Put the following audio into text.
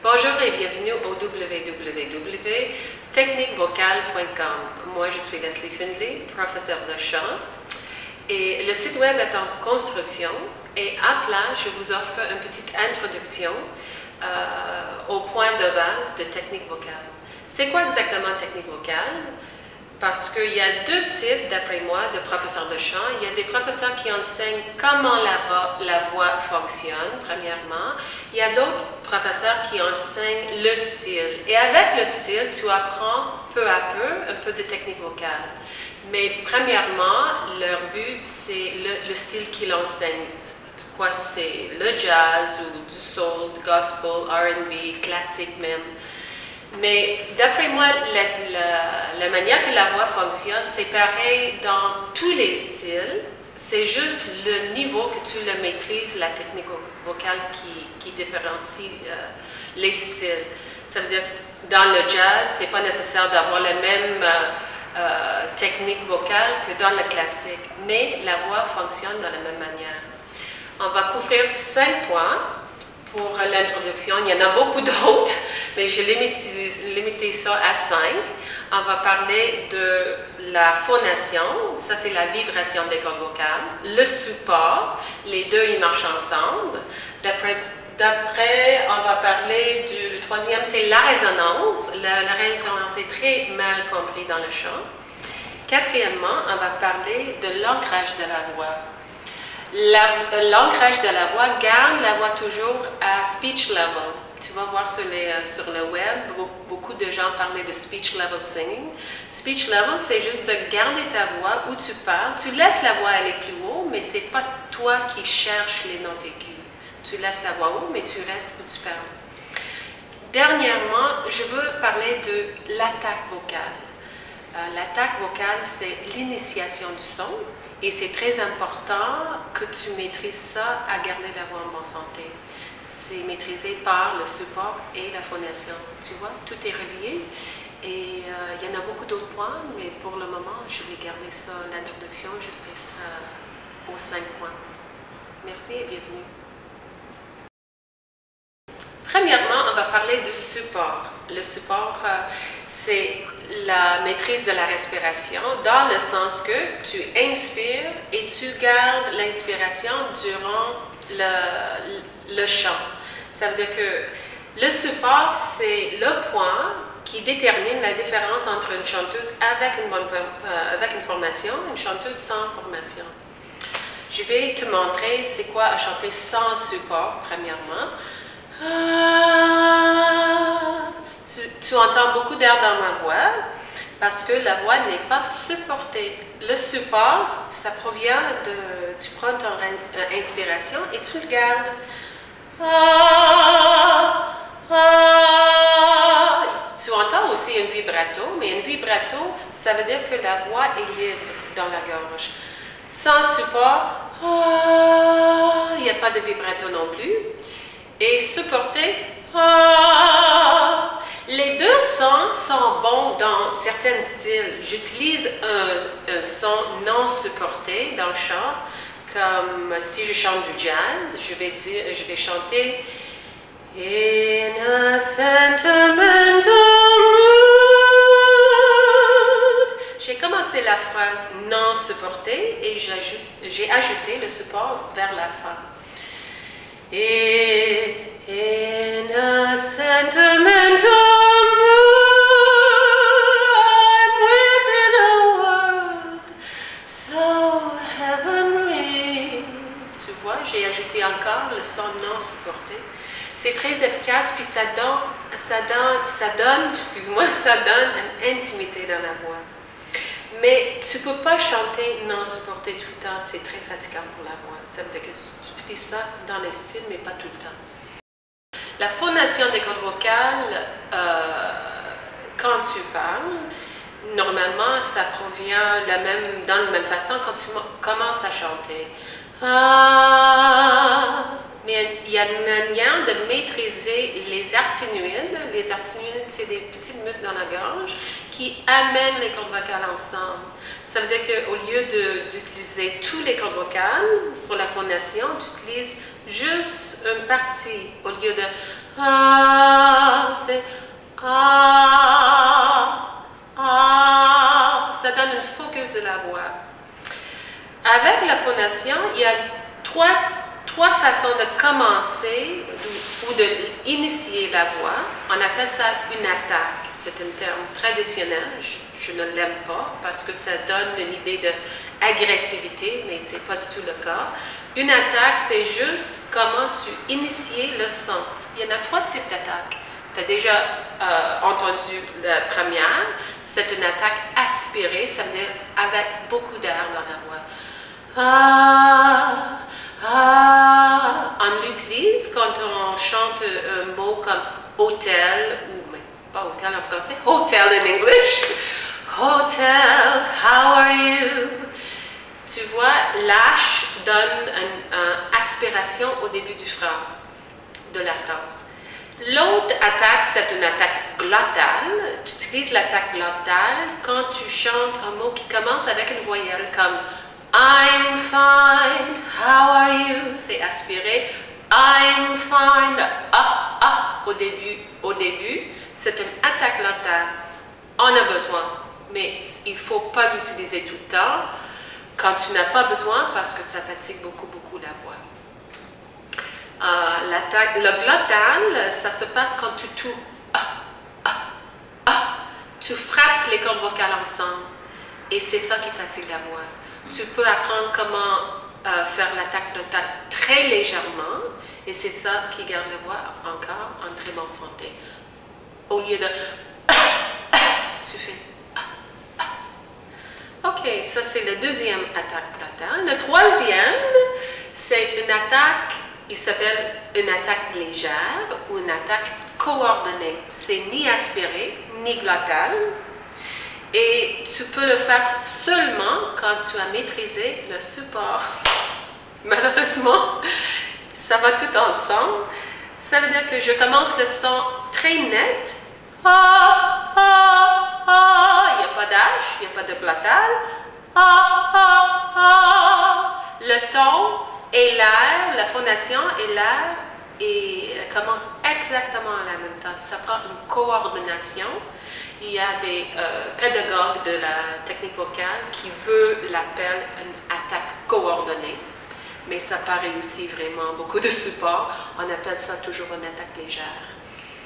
Bonjour et bienvenue au www.techniquevocale.com. Moi, je suis Leslie Findlay, professeure de chant. Et le site web est en construction. Et à plat, je vous offre une petite introduction au point de base de technique vocale. C'est quoi exactement technique vocale? Parce qu'il y a deux types, d'après moi, de professeurs de chant. Il y a des professeurs qui enseignent comment la voix fonctionne, premièrement. Il y a d'autres professeurs qui enseignent le style. Et avec le style, tu apprends peu à peu un peu de technique vocale. Mais premièrement, leur but, c'est le style qu'ils enseignent. Quoi, c'est le jazz ou du soul, du gospel, R&B, classique même. Mais d'après moi, la manière que la voix fonctionne, c'est pareil dans tous les styles. C'est juste le niveau que tu le maîtrises, la technique vocale qui différencie les styles. Ça veut dire que dans le jazz, c'est pas nécessaire d'avoir la même technique vocale que dans le classique, mais la voix fonctionne de la même manière. On va couvrir 5 points pour l'introduction. Il y en a beaucoup d'autres, mais j'ai limité ça à 5. On va parler de la phonation, ça c'est la vibration des cordes vocales, le support, les deux ils marchent ensemble. D'après, on va parler le troisième, c'est la résonance. La résonance est très mal comprise dans le chant. Quatrièmement, on va parler de l'ancrage de la voix. L'ancrage de la voix garde la voix toujours à speech level. Tu vas voir sur le web, beaucoup de gens parlent de speech level singing. Speech level, c'est juste de garder ta voix où tu parles. Tu laisses la voix aller plus haut, mais ce n'est pas toi qui cherches les notes aiguës. Tu laisses la voix haut, mais tu restes où tu parles. Dernièrement, je veux parler de l'attaque vocale. L'attaque vocale, c'est l'initiation du son et c'est très important que tu maîtrises ça à garder la voix en bonne santé. C'est maîtrisé par le support et la phonation. Tu vois, tout est relié et il y en a beaucoup d'autres points, mais pour le moment, je vais garder ça, l'introduction, juste aux 5 points. Merci et bienvenue. Premièrement, on va parler du support. Le support, c'est la maîtrise de la respiration dans le sens que tu inspires et tu gardes l'inspiration durant le chant. Ça veut dire que le support, c'est le point qui détermine la différence entre une chanteuse avec une formation et une chanteuse sans formation. Je vais te montrer c'est quoi à chanter sans support, premièrement. Tu entends beaucoup d'air dans ma voix parce que la voix n'est pas supportée. Le support, ça provient de... Tu prends ton inspiration et tu le gardes. Tu entends aussi un vibrato, mais un vibrato, ça veut dire que la voix est libre dans la gorge. Sans support, il n'y a pas de vibrato non plus. Et supporter, les deux sons sont bons dans certains styles. J'utilise un son non supporté dans le chant, comme si je chante du jazz, je vais chanter In a sentimental mood. J'ai commencé la phrase non supportée et j'ai ajouté le support vers la fin. In a sentimental mood, I'm within a world so heavenly. Tu vois, j'ai ajouté encore le son non supporté. C'est très efficace, puis ça donne une intimité dans la voix. Mais tu ne peux pas chanter non supporté tout le temps, c'est très fatigant pour la voix. Ça veut dire que tu utilises ça dans les styles, mais pas tout le temps. La phonation des cordes vocales, quand tu parles, normalement, ça provient dans la même façon quand tu commences à chanter. Mais il y a une manière de maîtriser les artinoïdes. Les artinoïdes, c'est des petites muscles dans la gorge qui amènent les cordes vocales ensemble. Ça veut dire qu'au lieu d'utiliser tous les cordes vocales pour la phonation, tu utilises juste une partie. Au lieu de ah, c'est ah, ah. Ça donne une focus de la voix. Avec la phonation, il y a trois façons de commencer ou d'initier la voix. On appelle ça une attaque. C'est un terme traditionnel. Je ne l'aime pas parce que ça donne une idée d'agressivité, mais ce n'est pas du tout le cas. Une attaque, c'est juste comment tu inities le son. Il y en a 3 types d'attaques. Tu as déjà entendu la première. C'est une attaque aspirée, ça veut dire avec beaucoup d'air dans la voix. Ah, ah. On l'utilise quand on chante un mot comme hôtel, ou mais pas hôtel en français, hotel in English. Hotel, how are you? Tu vois, l'H donne une aspiration au début de la phrase. L'autre attaque, c'est une attaque glottale. Tu utilises l'attaque glottale quand tu chantes un mot qui commence avec une voyelle comme I'm fine, how are you? C'est aspiré. I'm fine, au début, c'est une attaque glottale. On a besoin, mais il ne faut pas l'utiliser tout le temps quand tu n'as pas besoin parce que ça fatigue beaucoup la voix. Le glottal, ça se passe quand tu frappes les cordes vocales ensemble et c'est ça qui fatigue la voix. Tu peux apprendre comment faire l'attaque glottale très légèrement et c'est ça qui garde la voix encore en très bonne santé. Au lieu de tu fais OK, ça c'est la deuxième attaque glottale. Le troisième, c'est une attaque, il s'appelle une attaque légère ou une attaque coordonnée. C'est ni aspiré, ni glottale. Et tu peux le faire seulement quand tu as maîtrisé le support. Malheureusement, ça va tout ensemble. Ça veut dire que je commence le son très net. Ah, ah, ah. Il n'y a pas d'H, il n'y a pas de glottal. Ah, ah, ah. Le ton et l'air, la phonation et l'air commencent exactement à la même temps. Ça prend une coordination. Il y a des pédagogues de la technique vocale qui l'appellent une attaque coordonnée, mais ça paraît aussi vraiment beaucoup de support. On appelle ça toujours une attaque légère.